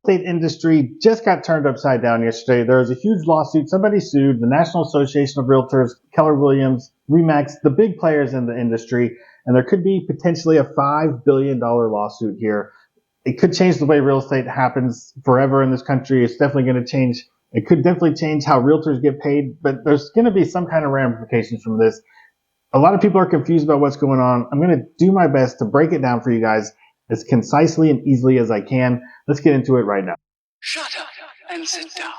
estate industry just got turned upside down yesterday. There was a huge lawsuit. Somebody sued the National Association of Realtors, Keller Williams, Remax, the big players in the industry, and there could be potentially a $5 billion lawsuit here. It could change the way real estate happens forever in this country. It's definitely going to change. It could definitely change how realtors get paid, but there's going to be some kind of ramifications from this. A lot of people are confused about what's going on. I'm going to do my best to break it down for you guys as concisely and easily as I can. Let's get into it right now. Shut up and sit down.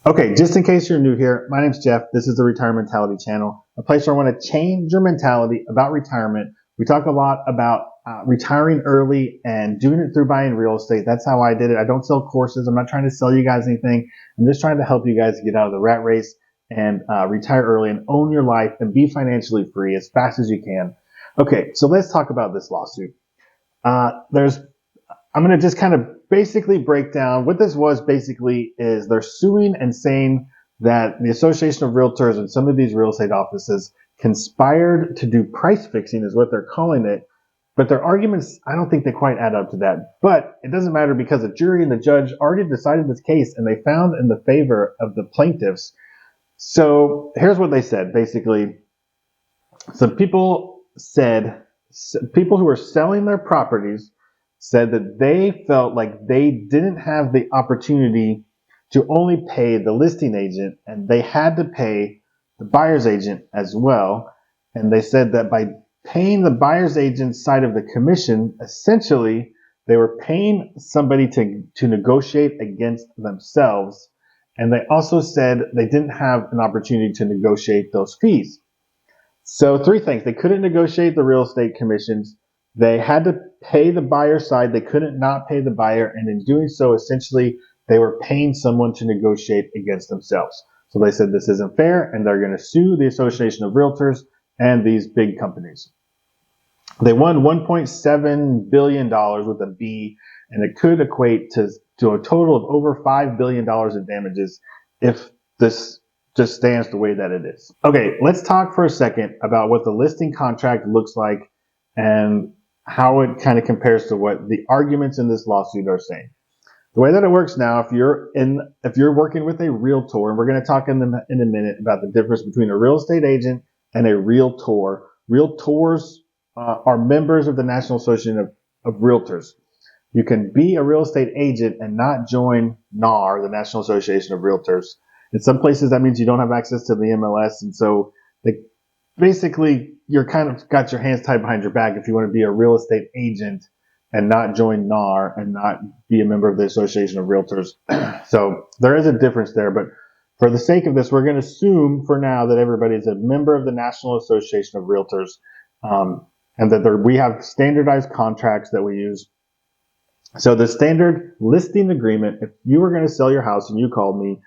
Okay, just in case you're new here, my name's Jeff. This is the Retirement Mentality channel, a place where I want to change your mentality about retirement. We talk a lot about retiring early and doing it through buying real estate. That's how I did it. I don't sell courses. I'm not trying to sell you guys anything. I'm just trying to help you guys get out of the rat race and retire early and own your life and be financially free as fast as you can. Okay, so let's talk about this lawsuit. I'm going to just kind of basically break down what this was. Basically is they're suing and saying that the Association of Realtors and some of these real estate offices conspired to do price fixing is what they're calling it. But their arguments, I don't think they quite add up to that. But it doesn't matter because the jury and the judge already decided this case and they found in the favor of the plaintiffs. So here's what they said. Basically, some people who were selling their properties said that they felt like they didn't have the opportunity to only pay the listing agent and they had to pay the buyer's agent as well. And they said that by paying the buyer's agent's side of the commission, essentially they were paying somebody to negotiate against themselves. And they also said they didn't have an opportunity to negotiate those fees. So three things. They couldn't negotiate the real estate commissions. They had to pay the buyer's side. They couldn't not pay the buyer. And in doing so, essentially, they were paying someone to negotiate against themselves. So they said this isn't fair, and they're going to sue the Association of Realtors and these big companies. They won $1.7 billion with a B, and it could equate to a total of over $5 billion in damages if this just stands the way that it is. Okay, let's talk for a second about what the listing contract looks like and how it kind of compares to what the arguments in this lawsuit are saying. The way that it works now, if you're working with a realtor, and we're going to talk in a minute about the difference between a real estate agent and a realtor. Realtors are members of the National Association of Realtors. You can be a real estate agent and not join NAR, the National Association of Realtors. In some places, that means you don't have access to the MLS, and so basically you're kind of got your hands tied behind your back if you want to be a real estate agent and not join NAR and not be a member of the Association of Realtors. So there is a difference there, but for the sake of this, we're going to assume for now that everybody is a member of the National Association of Realtors, and that we have standardized contracts that we use. So the standard listing agreement, if you were going to sell your house and you called me,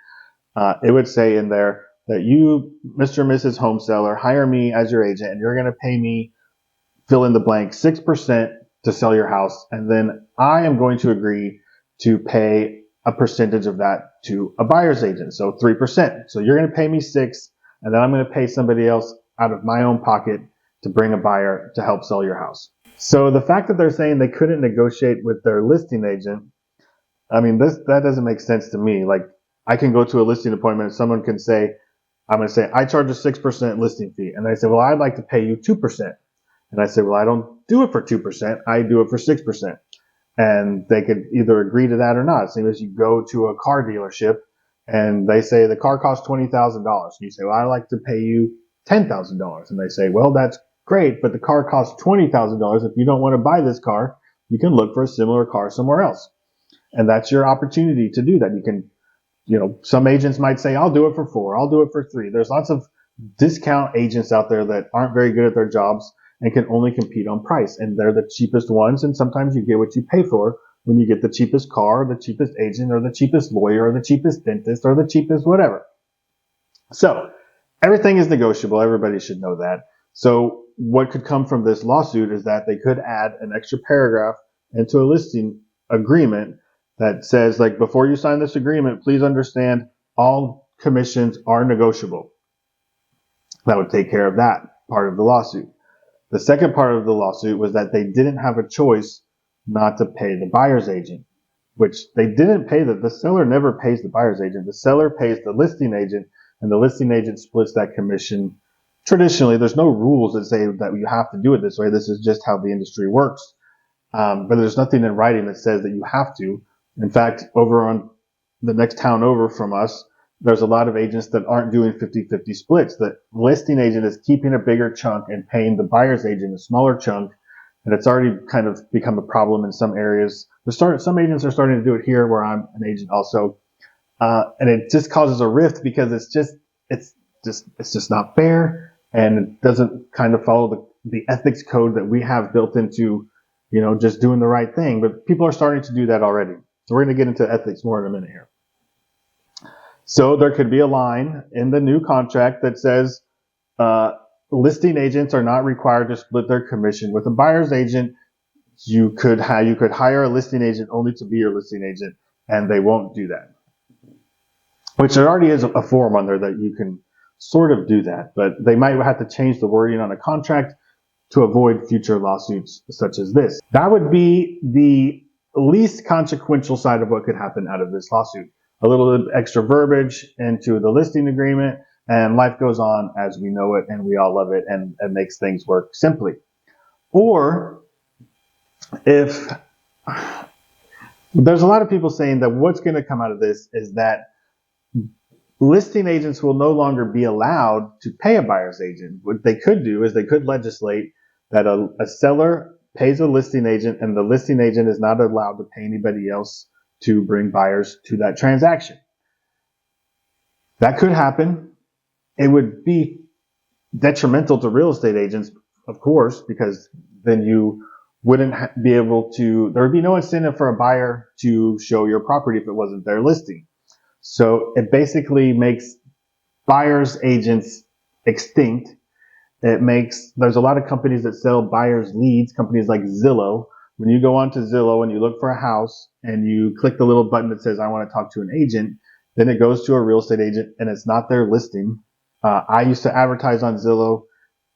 it would say in there that you, Mr. and Mrs. Home Seller, hire me as your agent and you're going to pay me, fill in the blank, 6% to sell your house. And then I am going to agree to pay a percentage of that to a buyer's agent. So 3%. So you're going to pay me 6%, and then I'm going to pay somebody else out of my own pocket to bring a buyer to help sell your house. So the fact that they're saying they couldn't negotiate with their listing agent, I mean, that doesn't make sense to me. Like, I can go to a listing appointment and someone can say, I'm going to say, I charge a 6% listing fee. And they say, well, I'd like to pay you 2%. And I say, well, I don't do it for 2%. I do it for 6%. And they could either agree to that or not. Same as you go to a car dealership and they say the car costs $20,000. And you say, well, I'd like to pay you $10,000. And they say, well, that's great, but the car costs $20,000. If you don't want to buy this car, you can look for a similar car somewhere else. And that's your opportunity to do that. You can, some agents might say, I'll do it for 4, I'll do it for 3. There's lots of discount agents out there that aren't very good at their jobs and can only compete on price. And they're the cheapest ones. And sometimes you get what you pay for when you get the cheapest car, the cheapest agent, or the cheapest lawyer, or the cheapest dentist, or the cheapest whatever. So everything is negotiable. Everybody should know that. So what could come from this lawsuit is that they could add an extra paragraph into a listing agreement that says, like, before you sign this agreement, please understand all commissions are negotiable. That would take care of that part of the lawsuit. The second part of the lawsuit was that they didn't have a choice not to pay the buyer's agent, which they didn't pay. The seller never pays the buyer's agent. The seller pays the listing agent, and the listing agent splits that commission. Traditionally, there's no rules that say that you have to do it this way. This is just how the industry works. But there's nothing in writing that says that you have to. In fact, over on the next town over from us, there's a lot of agents that aren't doing 50-50 splits. The listing agent is keeping a bigger chunk and paying the buyer's agent a smaller chunk. And it's already kind of become a problem in some areas. Some agents are starting to do it here where I'm an agent also. And it just causes a rift because it's just not fair. And it doesn't kind of follow the ethics code that we have built into, just doing the right thing. But people are starting to do that already. So we're going to get into ethics more in a minute here. So there could be a line in the new contract that says listing agents are not required to split their commission with a buyer's agent. You could hire a listing agent only to be your listing agent, and they won't do that. Which there already is a form on there that you can sort of do that, but they might have to change the wording on a contract to avoid future lawsuits such as this. That would be the least consequential side of what could happen out of this lawsuit. A little bit extra verbiage into the listing agreement, and life goes on as we know it, and we all love it, and it makes things work simply. Or if there's a lot of people saying that what's going to come out of this is that listing agents will no longer be allowed to pay a buyer's agent. What they could do is they could legislate that a seller pays a listing agent, and the listing agent is not allowed to pay anybody else to bring buyers to that transaction. That could happen. It would be detrimental to real estate agents, of course, because then you wouldn't be able to, there would be no incentive for a buyer to show your property if it wasn't their listing. So it basically makes buyer's agents extinct. There's a lot of companies that sell buyer's leads, companies like Zillow. When you go onto Zillow and you look for a house and you click the little button that says, I want to talk to an agent, then it goes to a real estate agent and it's not their listing. I used to advertise on Zillow.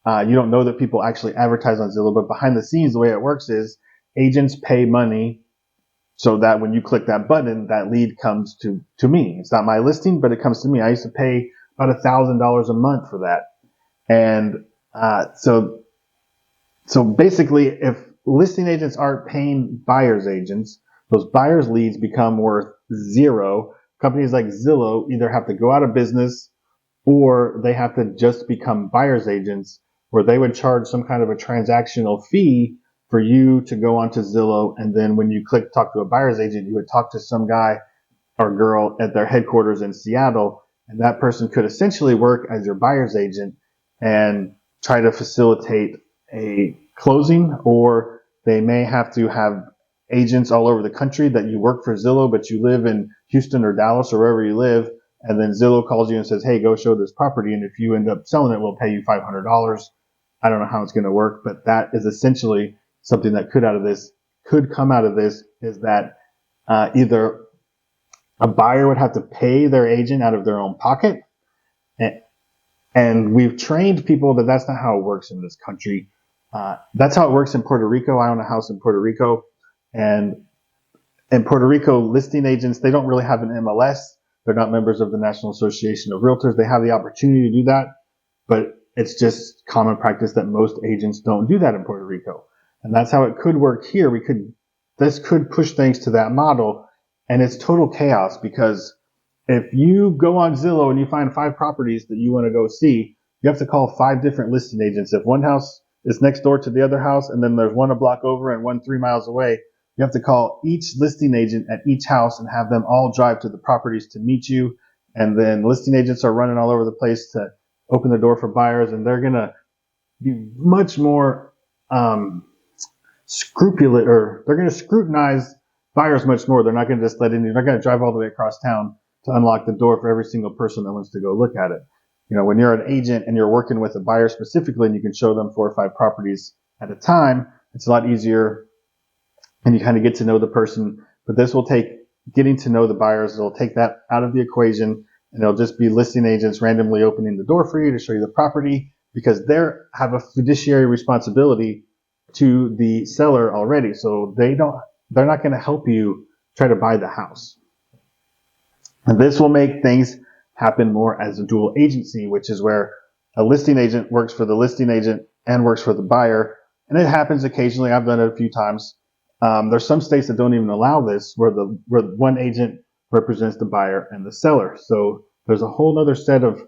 You don't know that people actually advertise on Zillow, but behind the scenes, the way it works is agents pay money so that when you click that button, that lead comes to me. It's not my listing, but it comes to me. I used to pay about $1,000 a month for that. And so basically, if listing agents aren't paying buyer's agents, those buyer's leads become worth zero. Companies like Zillow either have to go out of business or they have to just become buyer's agents, where they would charge some kind of a transactional fee for you to go onto Zillow. And then when you click talk to a buyer's agent, you would talk to some guy or girl at their headquarters in Seattle. And that person could essentially work as your buyer's agent and try to facilitate a closing, or they may have to have agents all over the country that you work for Zillow, but you live in Houston or Dallas or wherever you live. And then Zillow calls you and says, hey, go show this property. And if you end up selling it, we'll pay you $500. I don't know how it's going to work, but that is essentially something that could come out of this is that either a buyer would have to pay their agent out of their own pocket. And we've trained people that that's not how it works in this country. That's how it works in Puerto Rico. I own a house in Puerto Rico. And in Puerto Rico, listing agents, they don't really have an MLS. They're not members of the National Association of Realtors. They have the opportunity to do that, but it's just common practice that most agents don't do that in Puerto Rico. And that's how it could work here. This could push things to that model, and it's total chaos because if you go on Zillow and you find 5 properties that you want to go see, you have to call 5 different listing agents. If one house is next door to the other house and then there's one a block over and one 3 miles away, you have to call each listing agent at each house and have them all drive to the properties to meet you. And then listing agents are running all over the place to open the door for buyers, and they're going to be much more scrupulous, or they're going to scrutinize buyers much more. They're not going to just they're not going to drive all the way across town to unlock the door for every single person that wants to go look at it. When you're an agent and you're working with a buyer specifically and you can show them 4 or 5 properties at a time, it's a lot easier and you kind of get to know the person. But this will take getting to know the buyers. It'll take that out of the equation, and it'll just be listing agents randomly opening the door for you to show you the property. because they have a fiduciary responsibility to the seller already. So they're not going to help you try to buy the house. And this will make things happen more as a dual agency, which is where a listing agent works for the listing agent and works for the buyer. And it happens occasionally. I've done it a few times. There's some states that don't even allow this, where one agent represents the buyer and the seller. So there's a whole other set of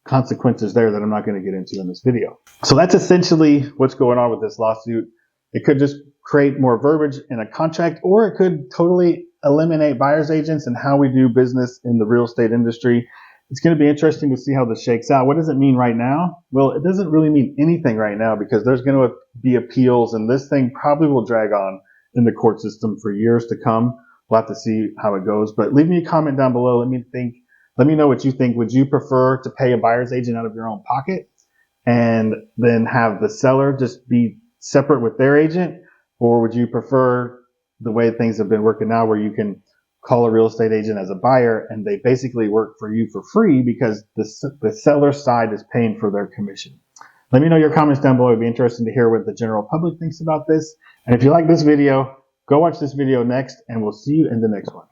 consequences there that I'm not going to get into in this video. So that's essentially what's going on with this lawsuit. It could just create more verbiage in a contract, or it could totally eliminate buyer's agents and how we do business in the real estate industry. It's going to be interesting to see how this shakes out. What does it mean right now? Well, it doesn't really mean anything right now, because there's going to be appeals, and this thing probably will drag on in the court system for years to come. We'll have to see how it goes. But leave me a comment down below. Let me know what you think. Would you prefer to pay a buyer's agent out of your own pocket and then have the seller just be separate with their agent? Or would you prefer the way things have been working now, where you can call a real estate agent as a buyer and they basically work for you for free because the seller side is paying for their commission? Let me know your comments down below. It'd be interesting to hear what the general public thinks about this. And if you like this video, go watch this video next, and we'll see you in the next one.